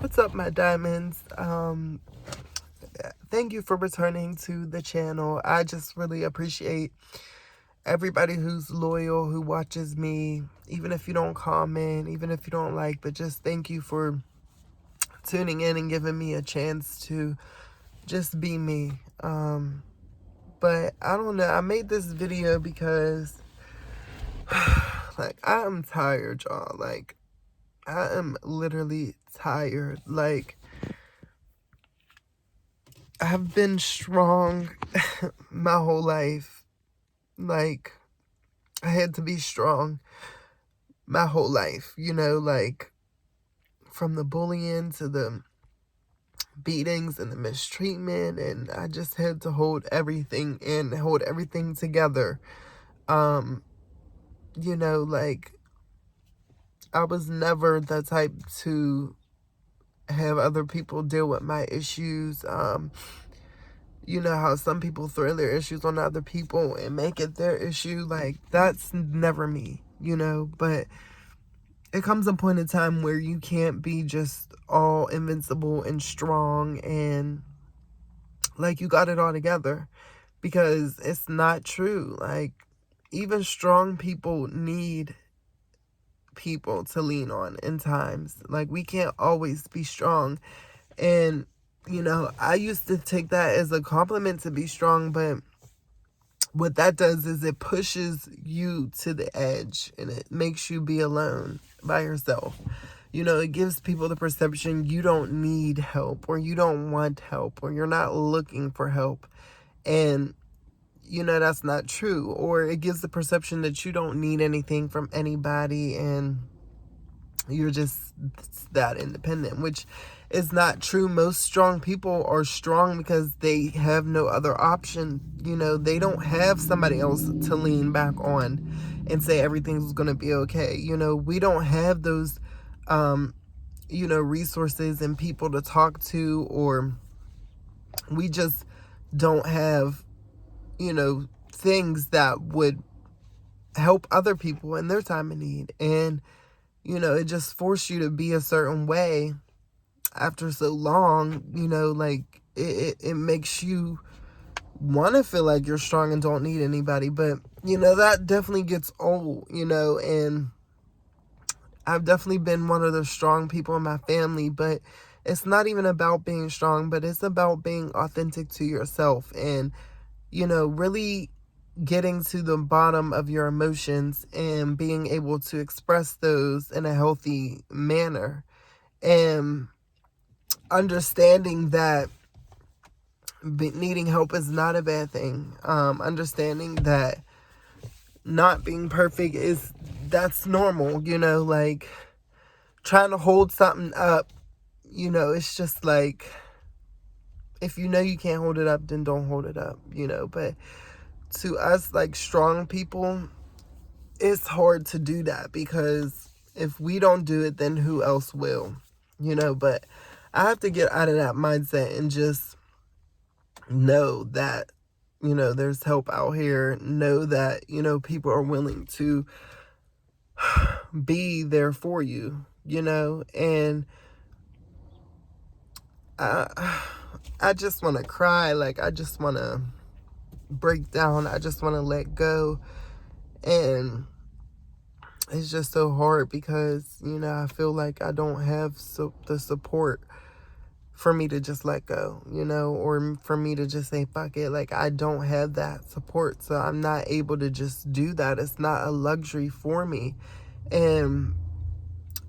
What's up, my diamonds? Thank you for returning to the channel. I just really appreciate everybody who's loyal, who watches me, even if you don't comment, even if you don't like, but just thank you for tuning in and giving me a chance to just be me. But I don't know, I made this video because like I am tired, y'all. Like I am literally tired. Like I've been strong my whole life. Like I had to be strong my whole life, like from the bullying to the beatings and the mistreatment, and I just had to hold everything in, hold everything together. Like I was never the type to have other people deal with my issues. You know how some people throw their issues on other people and make it their issue. Like, that's never me, but it comes a point in time where you can't be just all invincible and strong and like you got it all together, because it's not true. Like, even strong people need people to lean on in times. Like, we can't always be strong. And I used to take that as a compliment to be strong, but what that does is it pushes you to the edge and it makes you be alone by yourself. It gives people the perception you don't need help, or you don't want help, or you're not looking for help. And that's not true. Or it gives the perception that you don't need anything from anybody and you're just that independent, which is not true. Most strong people are strong because they have no other option. They don't have somebody else to lean back on and say everything's going to be okay. We don't have those, resources and people to talk to, or we just don't have, things that would help other people in their time of need. And it just forced you to be a certain way after so long, like it makes you want to feel like you're strong and don't need anybody. But, that definitely gets old, and I've definitely been one of the strong people in my family, but it's not even about being strong, but it's about being authentic to yourself and, really getting to the bottom of your emotions and being able to express those in a healthy manner, and understanding that needing help is not a bad thing. Understanding that not being perfect that's normal, like trying to hold something up, it's just like, if you can't hold it up, then don't hold it up, but to us, like strong people, it's hard to do that, because if we don't do it, then who else will, but I have to get out of that mindset and just know that, there's help out here. Know that, people are willing to be there for you, and I just want to cry. Like, I just want to break down. I just want to let go. And it's just so hard because, I feel like I don't have the support for me to just let go, or for me to just say, fuck it. Like, I don't have that support. So I'm not able to just do that. It's not a luxury for me. And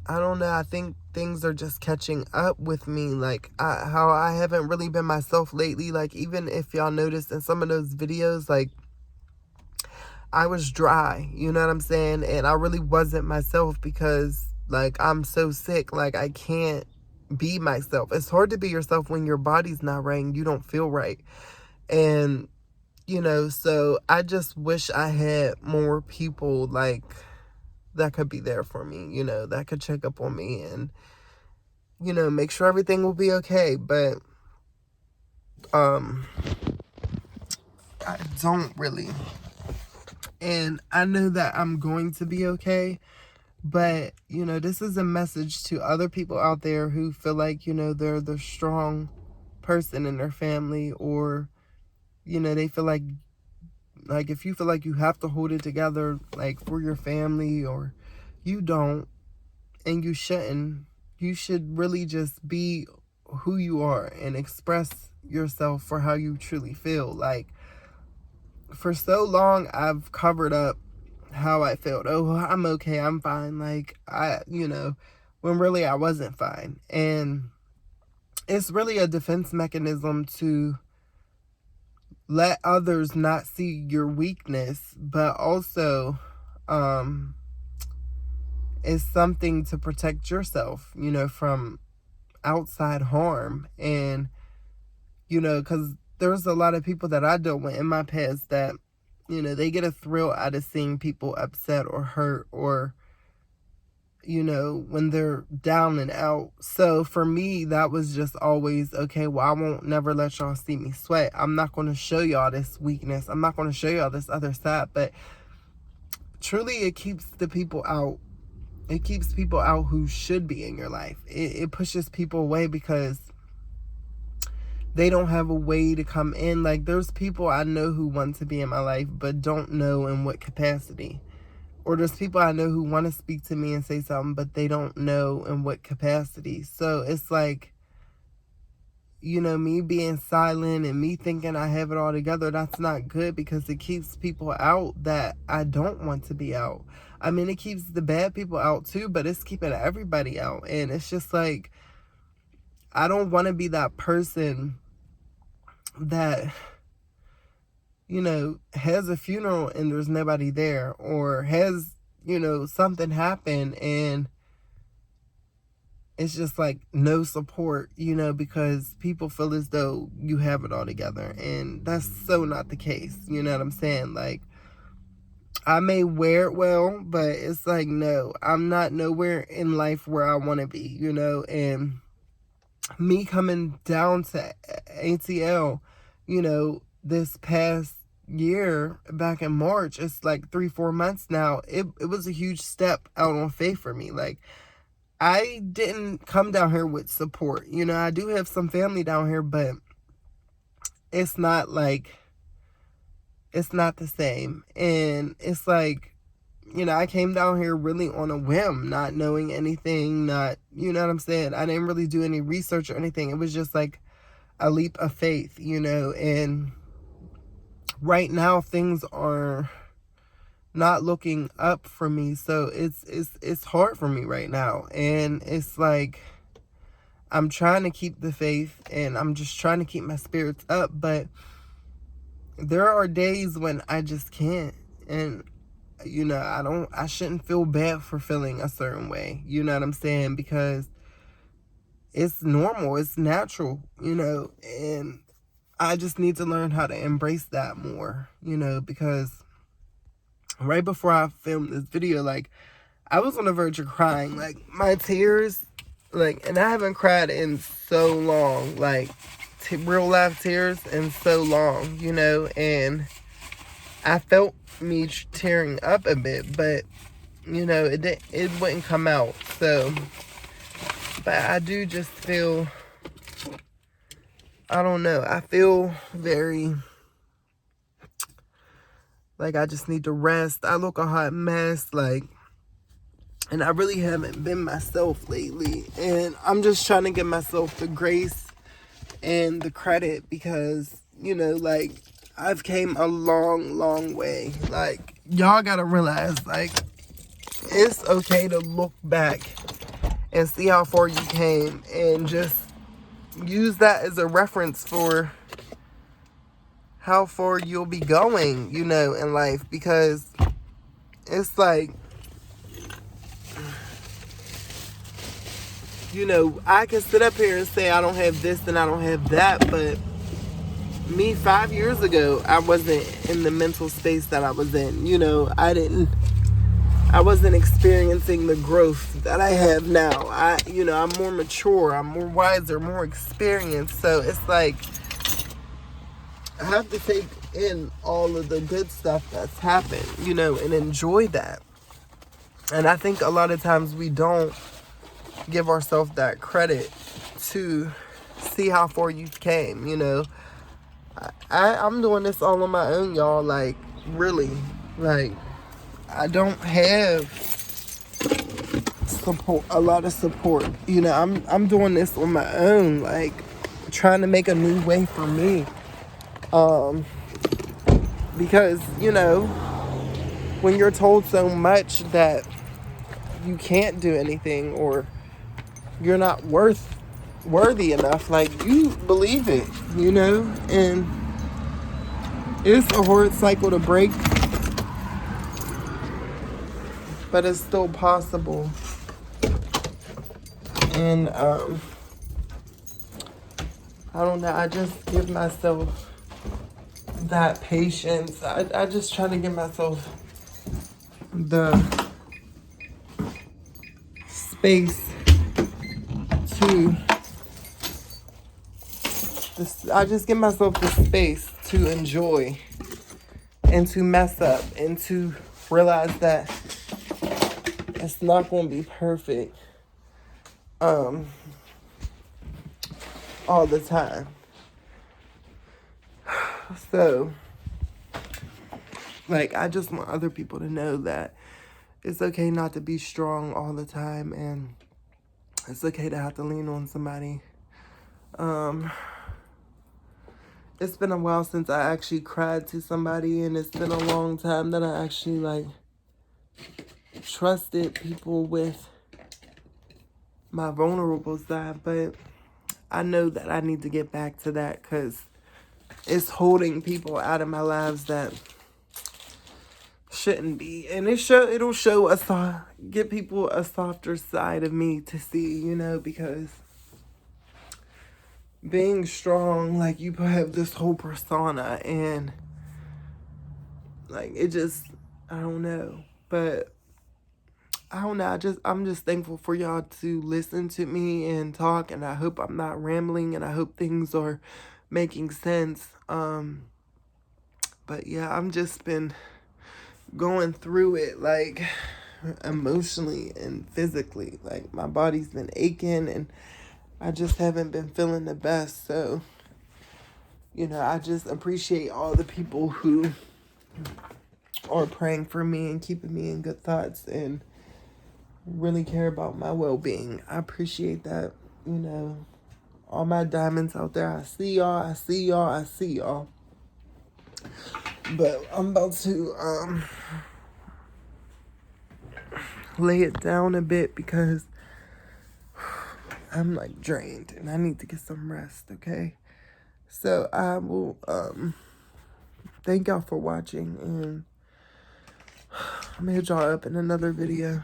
I don't know. I think things are just catching up with me. Like, how I haven't really been myself lately. Like, even if y'all noticed in some of those videos, like, I was dry, you know what I'm saying? And I really wasn't myself because, like, I'm so sick. Like, I can't be myself. It's hard to be yourself when your body's not right and you don't feel right. And, so I just wish I had more people, like, that could be there for me, that could check up on me and, make sure everything will be okay. But, I don't really. And I know that I'm going to be okay, But, you know, this is a message to other people out there who feel like, you know, they're the strong person in their family, or, you know, they feel like if you feel like you have to hold it together, like for your family, or you don't, and you shouldn't, you should really just be who you are and express yourself for how you truly feel. Like, for so long, I've covered up how I felt. Oh, I'm okay, I'm fine. Like, you know, when really I wasn't fine. And it's really a defense mechanism to let others not see your weakness, but also, it's something to protect yourself, you know, from outside harm. And, you know, because there's a lot of people that I dealt with in my past that, you know, they get a thrill out of seeing people upset or hurt, or, you know, when they're down and out. So for me, that was just always, okay, well, I won't never let y'all see me sweat. I'm not going to show y'all this weakness. I'm not going to show y'all this other side. But truly, it keeps the people out. It keeps people out who should be in your life. It pushes people away because they don't have a way to come in. Like, there's people I know who want to be in my life, but don't know in what capacity. Or there's people I know who want to speak to me and say something, but they don't know in what capacity. So it's like, you know, me being silent and me thinking I have it all together, that's not good, because it keeps people out that I don't want to be out. I mean, it keeps the bad people out too, but it's keeping everybody out. And it's just like, I don't want to be that person that, you know, has a funeral and there's nobody there, or has, you know, something happen and it's just like no support, you know, because people feel as though you have it all together. And that's so not the case. You know what I'm saying? Like, I may wear it well, but it's like, no, I'm not nowhere in life where I want to be, you know. And me coming down to ATL, you know, this past year, back in March, it's like 3-4 months now, it was a huge step out on faith for me. Like, I didn't come down here with support. You know, I do have some family down here, but it's not like, it's not the same. And it's like, you know, I came down here really on a whim, not knowing anything, not, you know what I'm saying? I didn't really do any research or anything. It was just like a leap of faith, you know. And right now things are not looking up for me. So it's hard for me right now. And it's like, I'm trying to keep the faith and I'm just trying to keep my spirits up, but there are days when I just can't. And, you know, I shouldn't feel bad for feeling a certain way. You know what I'm saying? Because it's normal, it's natural, you know, and I just need to learn how to embrace that more, you know, because right before I filmed this video, like, I was on the verge of crying. Like, my tears, like, and I haven't cried in so long, like, real life tears in so long, you know. And I felt me tearing up a bit, but, you know, it wouldn't come out. So, but I do just feel, I don't know, I feel very, like, I just need to rest. I look a hot mess, like, and I really haven't been myself lately. And I'm just trying to give myself the grace and the credit, because, you know, like, I've came a long, long way. Like, y'all gotta realize, like, it's okay to look back and see how far you came and just use that as a reference for how far you'll be going, you know, in life. Because it's like, you know, I can sit up here and say I don't have this and I don't have that, but me 5 years ago, I wasn't in the mental space that I was in. You know, I wasn't experiencing the growth that I have now. I'm more mature, I'm more wiser, more experienced. So it's like, I have to take in all of the good stuff that's happened, you know, and enjoy that. And I think a lot of times we don't give ourselves that credit to see how far you came, you know. I'm doing this all on my own, y'all. Like, really. Like, I don't have support, a lot of support. You know, I'm doing this on my own, like trying to make a new way for me. Because, you know, when you're told so much that you can't do anything or you're not worthy enough, like, you believe it, you know, and it's a hard cycle to break, but it's still possible. And I don't know, I just give myself that patience. I just try to give myself the space to I just give myself the space to enjoy and to mess up and to realize that it's not going to be perfect all the time. So, like, I just want other people to know that it's okay not to be strong all the time, and it's okay to have to lean on somebody. It's been a while since I actually cried to somebody, and it's been a long time that I actually, like, trusted people with my vulnerable side, but I know that I need to get back to that because it's holding people out of my lives that shouldn't be. And it'll show get people a softer side of me to see, you know, because being strong, like, you have this whole persona, and like, it just, I don't know, but I don't know, I'm just thankful for y'all to listen to me and talk, and I hope I'm not rambling, and I hope things are making sense. But yeah, I'm just been going through it, like, emotionally and physically. Like, my body's been aching, and I just haven't been feeling the best. So, you know, I just appreciate all the people who are praying for me and keeping me in good thoughts and really care about my well-being. I appreciate that, you know. All my diamonds out there, I see y'all, I see y'all, I see y'all. But I'm about to lay it down a bit because I'm, like, drained and I need to get some rest, okay? So I will thank y'all for watching, and I'm gonna hit y'all up in another video.